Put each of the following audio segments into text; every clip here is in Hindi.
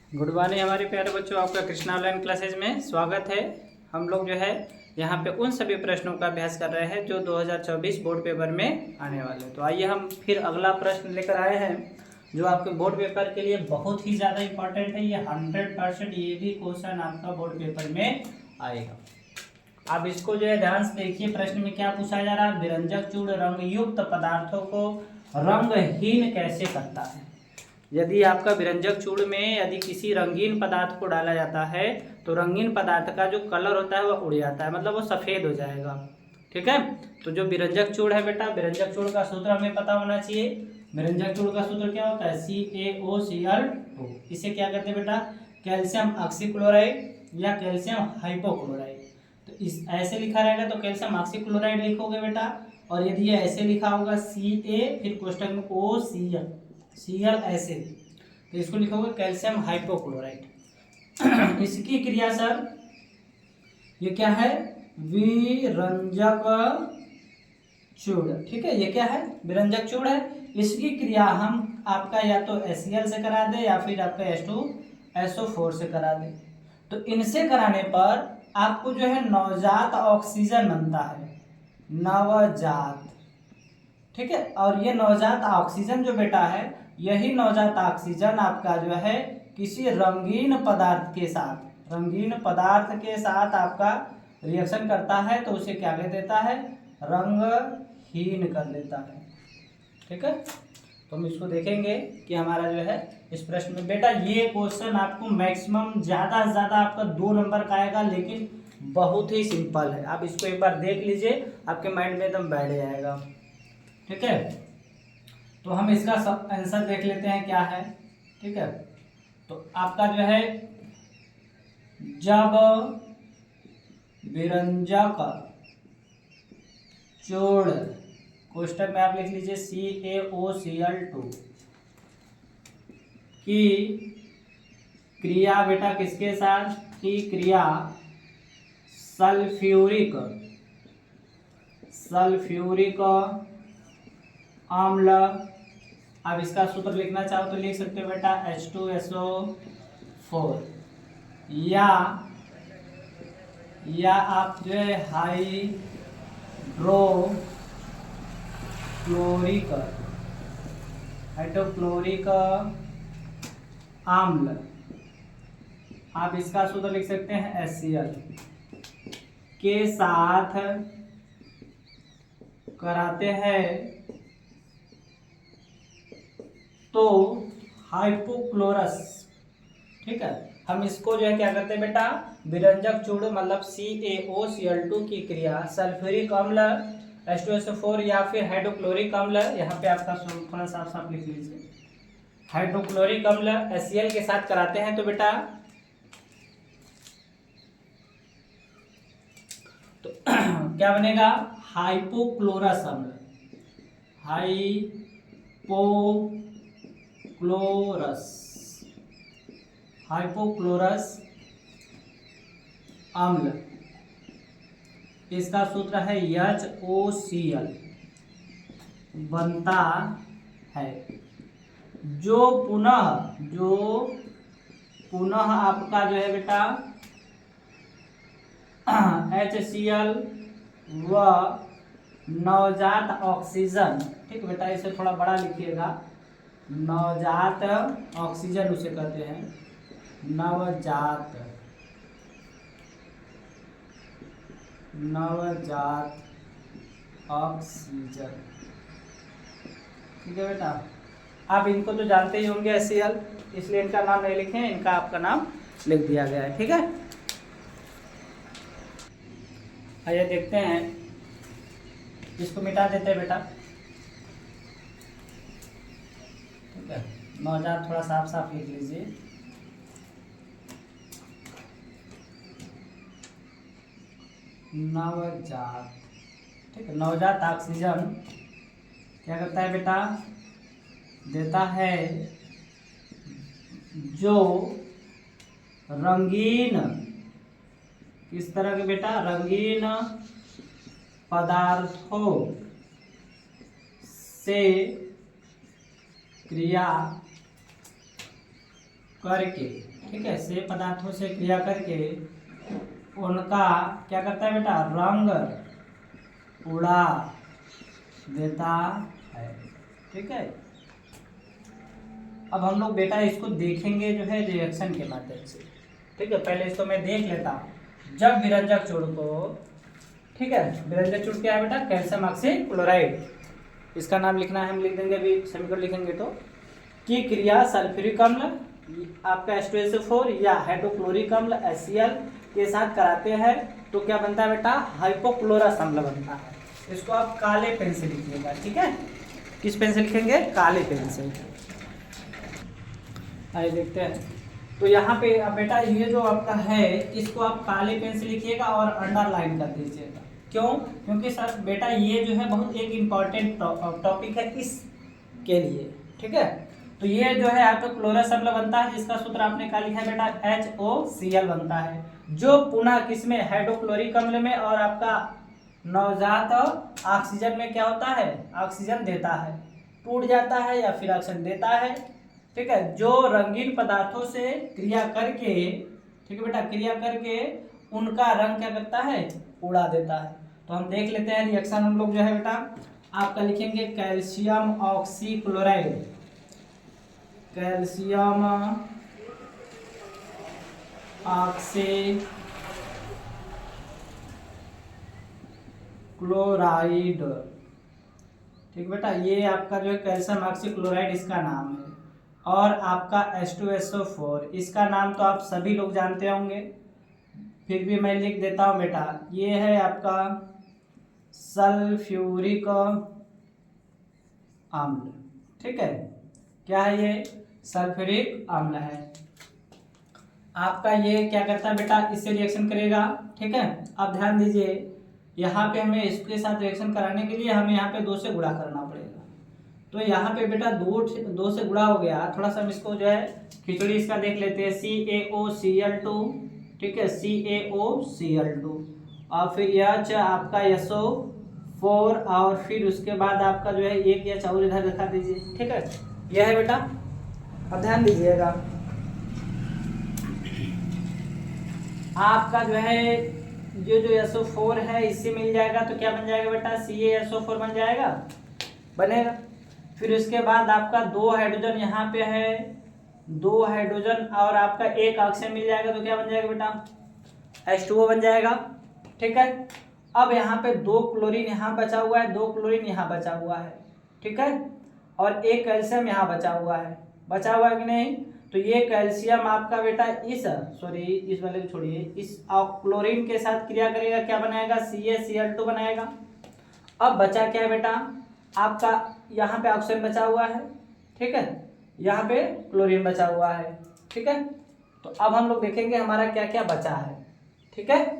गुड मॉर्निंग हमारे प्यारे बच्चों, आपका कृष्णा ऑनलाइन क्लासेज में स्वागत है। हम लोग जो है यहाँ पे उन सभी प्रश्नों का अभ्यास कर रहे हैं जो 2024 बोर्ड पेपर में आने वाले हैं। तो आइए हम फिर अगला प्रश्न लेकर आए हैं जो आपके बोर्ड पेपर के लिए बहुत ही ज़्यादा इम्पोर्टेंट है। ये 100% ये भी क्वेश्चन आपका बोर्ड पेपर में आएगा। आप इसको जो है ध्यान से देखिए। प्रश्न में क्या पूछा जा रहा है, विरंजक चूर्ण रंगयुक्त पदार्थों को रंगहीन कैसे करता है। यदि आपका विरंजक चूर्ण में यदि किसी रंगीन पदार्थ को डाला जाता है तो रंगीन पदार्थ का जो कलर होता है वह उड़ जाता है, मतलब वो सफ़ेद हो जाएगा। ठीक है, तो जो विरंजक चूर्ण है बेटा, विरंजक चूर्ण का सूत्र हमें पता होना चाहिए। विरंजक चूर्ण का सूत्र क्या होता है, CaOCl2। इसे क्या कहते हैं बेटा, कैल्शियम ऑक्सीक्लोराइड या कैल्शियम हाइपोक्लोराइड। तो इस ऐसे लिखा रहेगा तो कैल्शियम ऑक्सीक्लोराइड लिखोगे बेटा, और यदि ये ऐसे लिखा होगा Ca फिर कोष्टक में OCl ऐसे, तो इसको लिखोगे कैल्शियम हाइपोक्लोराइड। इसकी क्रिया सर ये क्या है, विरंजक चूर्ण। ठीक है, ये क्या है, विरंजक चूर्ण है। इसकी क्रिया हम आपका या तो HCl से करा दे या फिर आपका H2SO4 से करा दे। तो इनसे कराने पर आपको जो है नवजात ऑक्सीजन बनता है, नवजात। ठीक है, और ये नवजात ऑक्सीजन जो बेटा है, यही नवजात ऑक्सीजन आपका जो है किसी रंगीन पदार्थ के साथ, रंगीन पदार्थ के साथ आपका रिएक्शन करता है तो उसे क्या कह देता है, रंगहीन कर देता है। ठीक है, तो हम इसको देखेंगे कि हमारा जो है इस प्रश्न में बेटा ये क्वेश्चन आपको मैक्सिमम ज़्यादा से ज़्यादा आपका 2 नंबर का आएगा, लेकिन बहुत ही सिंपल है। आप इसको एक बार देख लीजिए, आपके माइंड में एकदम बैठ जाएगा। ठीक है, तो हम इसका सब आंसर देख लेते हैं क्या है। ठीक है, तो आपका जो है जब विरंजक चूर्ण, कोष्टक में आप लिख लीजिए CaOCl2 की क्रिया बेटा किसके साथ, की क्रिया सल्फ्यूरिक अम्ल। अब इसका सूत्र लिखना चाहो तो लिख सकते हो बेटा H2SO4, या आप जो है हाइड्रोक्लोरिक अम्ल। आप इसका सूत्र लिख सकते हैं HCl के साथ कराते हैं तो हाइपोक्लोरस। ठीक है, हम इसको जो है क्या करते हैं बेटा, विरंजक चूर्ण मतलब CaOCl2 की क्रिया सल्फ्यूरिक अम्ल H2SO4 या फिर हाइड्रोक्लोरिक अम्ल, यहाँ पे आपका थोड़ा साफ लिख लीजिए, हाइड्रोक्लोरिक अम्ल HCl के साथ कराते हैं तो बेटा तो क्या बनेगा, हाइपोक्लोरस अम्ल, हाइपोक्लोरस अम्ल। इसका सूत्र है HOCl बनता है, जो पुनः आपका जो है बेटा HCl व नवजात ऑक्सीजन। ठीक बेटा, इसे थोड़ा बड़ा लिखिएगा, नवजात ऑक्सीजन उसे कहते हैं, नवजात ऑक्सीजन। ठीक है बेटा, आप इनको तो जानते ही होंगे HCl, इसलिए इनका नाम नहीं लिखे, इनका आपका नाम लिख दिया गया है। ठीक है, आइए देखते हैं, इसको मिटा देते हैं बेटा। ठीक है, नवजात थोड़ा साफ लिख लीजिए, नवजात। ठीक है, नवजात ऑक्सीजन क्या करता है बेटा, देता है जो रंगीन, किस तरह के बेटा, रंगीन पदार्थों से क्रिया करके, ठीक है, से पदार्थों से क्रिया करके उनका क्या करता है बेटा, रंग उड़ा देता है। ठीक है, अब हम लोग बेटा इसको देखेंगे जो है रिएक्शन के माध्यम से। ठीक है, पहले इसको मैं देख लेता हूँ। जब विरंजक चूर्ण को, ठीक है, विरंजक चूर्ण क्या है बेटा, कैल्शियम ऑक्सीक्लोराइड, इसका नाम लिखना है, हम लिख देंगे अभी समीकरण लिखेंगे तो, की क्रिया सल्फ्यूरिक अम्ल आपका H2SO4 या हाइड्रोक्लोरिक अम्ल HCl के साथ कराते हैं तो क्या बनता है बेटा, हाइपोक्लोरस अम्ल बनता है। इसको आप काले पेन से लिखिएगा। ठीक है, किस पेन से लिखेंगे, काले पेन से। आइए देखते हैं, तो यहाँ पे अब बेटा ये जो आपका है इसको आप काले पेन से लिखिएगा और अंडरलाइन कर दीजिएगा। क्यों, क्योंकि सर बेटा ये जो है बहुत एक इम्पॉर्टेंट टॉपिक है इसके लिए। ठीक है, तो ये जो है हाइड्रोक्लोरस अम्ल बनता है जिसका सूत्र आपने क्या लिखा है बेटा, HOCl बनता है, जो पुनः किसमें, हाइड्रोक्लोरिक अम्ल में और आपका नवजात ऑक्सीजन में क्या होता है, ऑक्सीजन देता है, टूट जाता है या फिर ऑक्सीजन देता है। ठीक है, जो रंगीन पदार्थों से क्रिया करके, ठीक है बेटा, क्रिया करके उनका रंग क्या करता है, उड़ा देता है। तो हम देख लेते हैं रिएक्शन, हम लोग जो है बेटा आपका लिखेंगे कैल्शियम ऑक्सीक्लोराइड, कैल्शियम ऑक्सीक्लोराइड। ठीक बेटा, ये आपका जो है कैल्शियम ऑक्सीक्लोराइड इसका नाम है, और आपका H2SO4 इसका नाम तो आप सभी लोग जानते होंगे, फिर भी मैं लिख देता हूँ बेटा, ये है आपका सल्फ्यूरिक अम्ल। ठीक है, क्या है ये, सल्फ्यूरिक अम्ल है। आपका ये क्या करता है बेटा, इससे रिएक्शन करेगा। ठीक है, अब ध्यान दीजिए, यहाँ पे हमें इसके साथ रिएक्शन कराने के लिए हमें यहाँ पे 2 से गुणा करना पड़ेगा। तो यहाँ पे बेटा 2 से गुणा हो गया, थोड़ा सा हम इसको जो है खिचड़ी इसका देख लेते हैं, CaOCl2, ठीक है, CaOCl2, और फिर H आपका SO4, और फिर उसके बाद आपका जो है एक या चावल इधर दिखा दीजिए। ठीक है, यह है बेटा, अब ध्यान दीजिएगा, आपका जो है ये जो SO4 है इससे मिल जाएगा तो क्या बन जाएगा बेटा, CaSO4 बन जाएगा, बनेगा। फिर उसके बाद आपका 2 हाइड्रोजन यहाँ पे है, 2 हाइड्रोजन और आपका एक ऑक्सीजन मिल जाएगा तो क्या बन जाएगा बेटा, H2O बन जाएगा। ठीक है, अब यहाँ पे 2 क्लोरीन यहाँ बचा हुआ है, 2 क्लोरीन यहाँ बचा हुआ है। ठीक है, और एक कैल्शियम यहाँ बचा हुआ है, बचा हुआ है कि नहीं, तो ये कैल्शियम आपका बेटा इस वाले को छोड़िए, इस क्लोरीन के साथ क्रिया करेगा, क्या बनाएगा, CaCl2 बनाएगा। अब बचा क्या है बेटा, आपका यहाँ पे ऑक्सीजन बचा हुआ है, ठीक है, यहाँ पे क्लोरीन बचा हुआ है। ठीक है, तो अब हम लोग देखेंगे हमारा क्या क्या बचा है। ठीक है,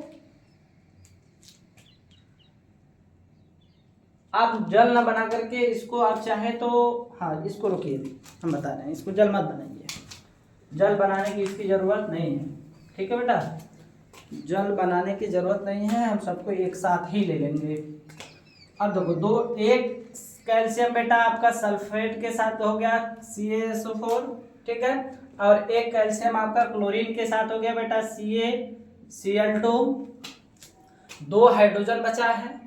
आप जल ना बना करके इसको आप चाहे तो, हाँ इसको रोकिए, हम बता रहे हैं, इसको जल मत बनाइए, जल बनाने की इसकी ज़रूरत नहीं है। ठीक है बेटा, जल बनाने की ज़रूरत नहीं है, हम सबको एक साथ ही ले लेंगे। अब देखो, एक कैल्शियम बेटा आपका सल्फेट के साथ हो गया CaSO4, ठीक है, और एक कैल्शियम आपका क्लोरीन के साथ हो गया बेटा CaCl2, 2 हाइड्रोजन बचा है,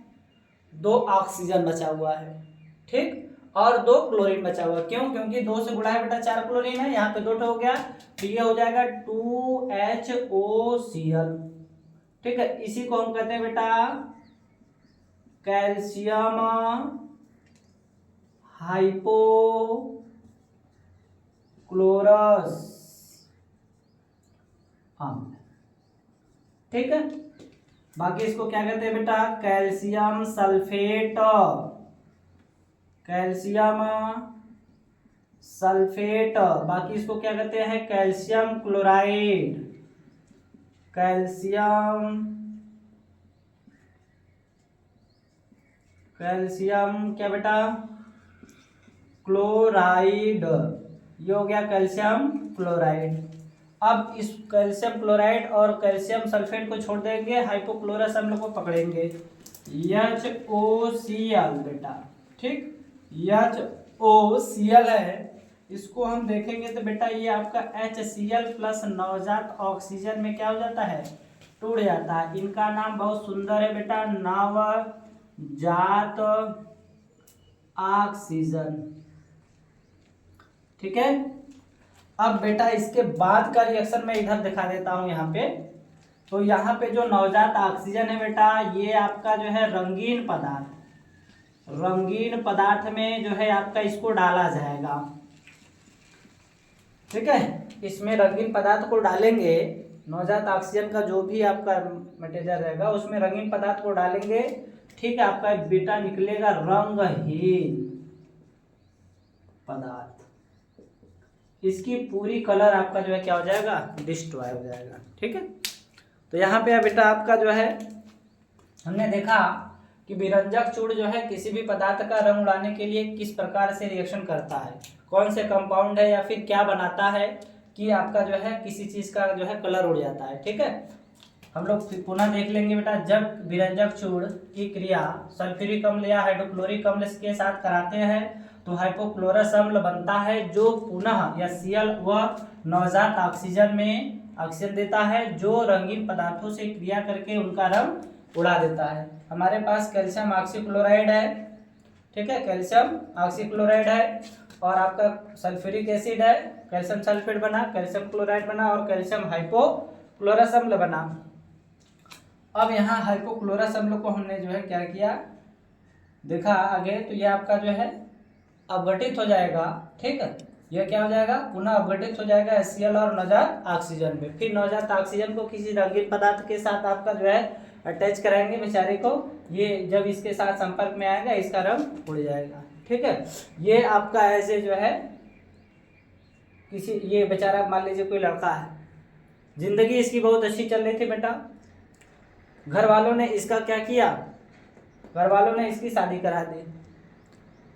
2 ऑक्सीजन बचा हुआ है, ठीक, और 2 क्लोरीन बचा हुआ है। क्यों, क्योंकि 2 से गुणा है बेटा 4 क्लोरीन है, यहाँ पे 2 हो गया, तो ये हो जाएगा 2HOCl। ठीक है, इसी को हम कहते हैं बेटा कैल्शियम हाइपोक्लोरस अम्ल। ठीक है, बाकी इसको क्या कहते हैं बेटा, कैल्शियम सल्फेट, कैल्शियम सल्फेट, बाकी इसको क्या कहते हैं, कैल्शियम क्लोराइड, कैल्शियम क्या बेटा, क्लोराइड, ये हो गया कैल्शियम क्लोराइड। अब इस कैल्शियम क्लोराइड और कैल्शियम सल्फेट को छोड़ देंगे, हाइपोक्लोरस अम्ल को पकड़ेंगे, HOCl बेटा, ठीक, HOCl है, इसको हम देखेंगे तो बेटा ये आपका HCl प्लस नवजात ऑक्सीजन में क्या हो जाता है, टूट जाता है। इनका नाम बहुत सुंदर है बेटा, नवजात ऑक्सीजन। ठीक है। अब बेटा इसके बाद का रिएक्शन मैं इधर दिखा देता हूं यहाँ पे। तो यहाँ पे जो नवजात ऑक्सीजन है बेटा, ये आपका जो है रंगीन पदार्थ में जो है आपका इसको डाला जाएगा। ठीक है, इसमें रंगीन पदार्थ को डालेंगे, नवजात ऑक्सीजन का जो भी आपका मटेरियल रहेगा उसमें रंगीन पदार्थ को डालेंगे। ठीक है, आपका बेटा निकलेगा रंगहीन पदार्थ। इसकी पूरी कलर आपका जो है क्या हो जाएगा, डिस्ट्रॉय हो जाएगा। ठीक है, तो यहाँ पे बेटा आपका जो है हमने देखा कि विरंजक चूर्ण जो है किसी भी पदार्थ का रंग उड़ाने के लिए किस प्रकार से रिएक्शन करता है, कौन से कंपाउंड है या फिर क्या बनाता है कि आपका जो है किसी चीज का जो है कलर उड़ जाता है। ठीक है, हम लोग पुनः देख लेंगे बेटा। जब विरंजक चूर्ण की क्रिया सल्फ्यूरिक अम्ल या हाइड्रोक्लोरिक अम्ल के साथ कराते हैं तो हाइपोक्लोरस अम्ल बनता है, जो पुनः या Cl व नवजात ऑक्सीजन में ऑक्सीजन देता है, जो रंगीन पदार्थों से क्रिया करके उनका रंग उड़ा देता है। हमारे पास कैल्शियम ऑक्सीक्लोराइड है। ठीक है, कैल्शियम ऑक्सीक्लोराइड है, और आपका सल्फ्यूरिक एसिड है, कैल्शियम सल्फेट बना, कैल्शियम क्लोराइड बना, और कैल्शियम हाइपोक्लोरस अम्ल बना। अब यहाँ हाइपोक्लोरस अम्ल को हमने जो है क्या किया, देखा आगे, तो ये आपका जो है अपघटित हो जाएगा। ठीक है, यह क्या हो जाएगा, पुनः अपघटित हो जाएगा HCl और नवजात ऑक्सीजन में। फिर नवजात ऑक्सीजन को किसी रंगीन पदार्थ के साथ आपका जो है अटैच कराएंगे बेचारे को, ये जब इसके साथ संपर्क में आएगा इसका रंग उड़ जाएगा। ठीक है, ये आपका ऐसे जो है किसी, ये बेचारा मान लीजिए कोई लड़का है, जिंदगी इसकी बहुत अच्छी चल रही थी बेटा, घर वालों ने इसका क्या किया, घर वालों ने इसकी शादी करा दी।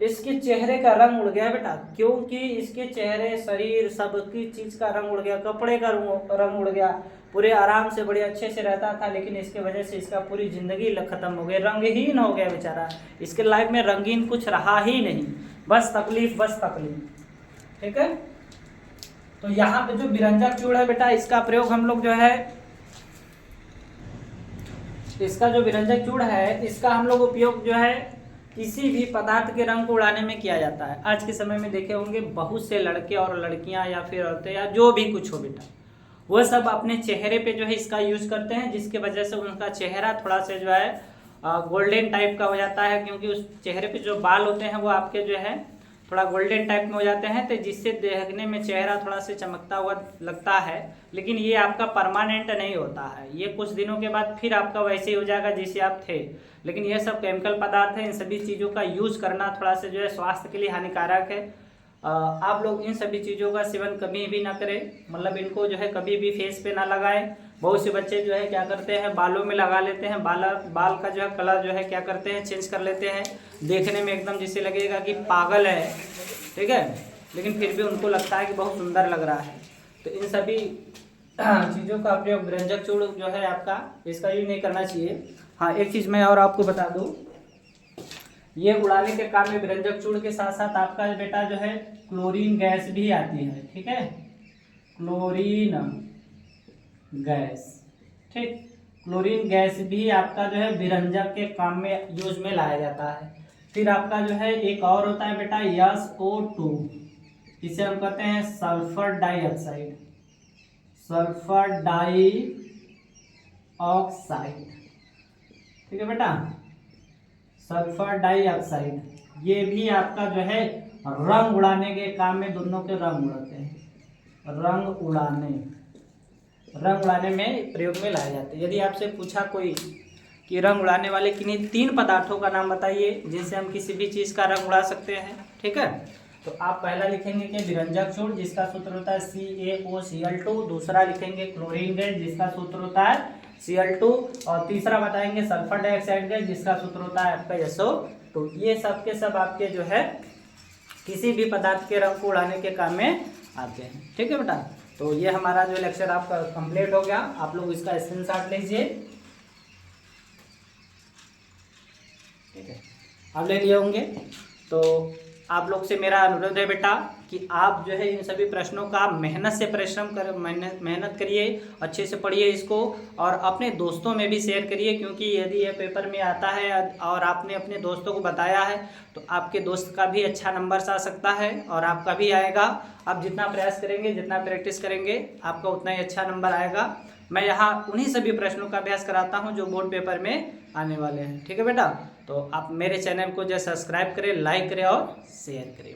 इसके चेहरे का रंग उड़ गया बेटा, क्योंकि इसके चेहरे, शरीर, सबकी चीज का रंग उड़ गया, कपड़े का रंग उड़ गया, पूरे आराम से बड़े अच्छे से रहता था, लेकिन इसके वजह से इसका पूरी जिंदगी खत्म हो गई, रंगहीन हो गया बेचारा। इसके लाइफ में रंगीन कुछ रहा ही नहीं, बस तकलीफ, बस तकलीफ। ठीक है, तो यहाँ पे जो विरंजक चूर्ण है बेटा, इसका प्रयोग हम लोग जो है, इसका जो विरंजक चूर्ण है इसका हम लोग उपयोग जो है किसी भी पदार्थ के रंग को उड़ाने में किया जाता है। आज के समय में देखे होंगे बहुत से लड़के और लड़कियां या फिर औरतें या जो भी कुछ हो बेटा, वह सब अपने चेहरे पे जो है इसका यूज करते हैं, जिसके वजह से उनका चेहरा थोड़ा सा जो है गोल्डन टाइप का हो जाता है, क्योंकि उस चेहरे पे जो बाल होते हैं वो आपके जो है थोड़ा गोल्डन टाइप में हो जाते हैं, तो जिससे देखने में चेहरा थोड़ा सा चमकता हुआ लगता है। लेकिन ये आपका परमानेंट नहीं होता है, ये कुछ दिनों के बाद फिर आपका वैसे ही हो जाएगा जैसे आप थे। लेकिन ये सब केमिकल पदार्थ है, इन सभी चीज़ों का यूज करना थोड़ा सा जो है स्वास्थ्य के लिए हानिकारक है। आप लोग इन सभी चीज़ों का सेवन कभी भी ना करें, मतलब इनको जो है कभी भी फेस पे ना लगाएं। बहुत से बच्चे जो है क्या करते हैं, बालों में लगा लेते हैं, बाल का जो है कलर जो है क्या करते हैं, चेंज कर लेते हैं, देखने में एकदम जिससे लगेगा कि पागल है। ठीक है, लेकिन फिर भी उनको लगता है कि बहुत सुंदर लग रहा है। तो इन सभी चीज़ों का प्रयोग विरंजक चूर्ण जो है आपका, इसका यूज नहीं करना चाहिए। हाँ, एक चीज़ मैं और आपको बता दूँ, ये उड़ाने के काम में विरंजक चूर्ण के साथ साथ आपका बेटा जो है क्लोरीन गैस भी आती है। ठीक है, क्लोरीन गैस। ठीक, क्लोरीन गैस भी आपका जो है विरंजक के काम में यूज में लाया जाता है। फिर आपका जो है एक और होता है बेटा SO2, इसे हम कहते हैं सल्फर डाइऑक्साइड, सल्फर डाइऑक्साइड। ठीक है बेटा, सल्फर डाइऑक्साइड, ये भी आपका जो है रंग उड़ाने के काम में, दोनों के रंग उड़ाते हैं, रंग उड़ाने में प्रयोग में लाए जाते हैं। यदि आपसे पूछा कोई कि रंग उड़ाने वाले किन्हीं 3 पदार्थों का नाम बताइए जिनसे हम किसी भी चीज़ का रंग उड़ा सकते हैं, ठीक है, तो आप पहला लिखेंगे कि विरंजक चूर्ण जिसका सूत्र होता है CaOCl2, दूसरा लिखेंगे क्लोरीन गैस जिसका सूत्र होता है Cl2, और तीसरा बताएंगे सल्फर डाइऑक्साइड गैस जिसका सूत्र होता है आपका SO2। ये सब के सब आपके जो है किसी भी पदार्थ के रंग को उड़ाने के काम में आते हैं। ठीक है बेटा, तो ये हमारा जो लेक्चर आपका कंप्लीट हो गया, आप लोग इसका स्क्रीनशॉट लीजिए। ठीक है, आप ले लिए होंगे। तो आप लोग से मेरा अनुरोध है बेटा कि आप जो है इन सभी प्रश्नों का मेहनत से परिश्रम कर मेहनत करिए, अच्छे से पढ़िए इसको और अपने दोस्तों में भी शेयर करिए, क्योंकि यदि यह पेपर में आता है और आपने अपने दोस्तों को बताया है तो आपके दोस्त का भी अच्छा नंबर आ सकता है और आपका भी आएगा। आप जितना प्रयास करेंगे, जितना प्रैक्टिस करेंगे, आपका उतना ही अच्छा नंबर आएगा। मैं यहाँ उन्हीं सभी प्रश्नों का अभ्यास कराता हूँ जो बोर्ड पेपर में आने वाले हैं। ठीक है बेटा, तो आप मेरे चैनल को जो सब्सक्राइब करें, लाइक करें और शेयर करें।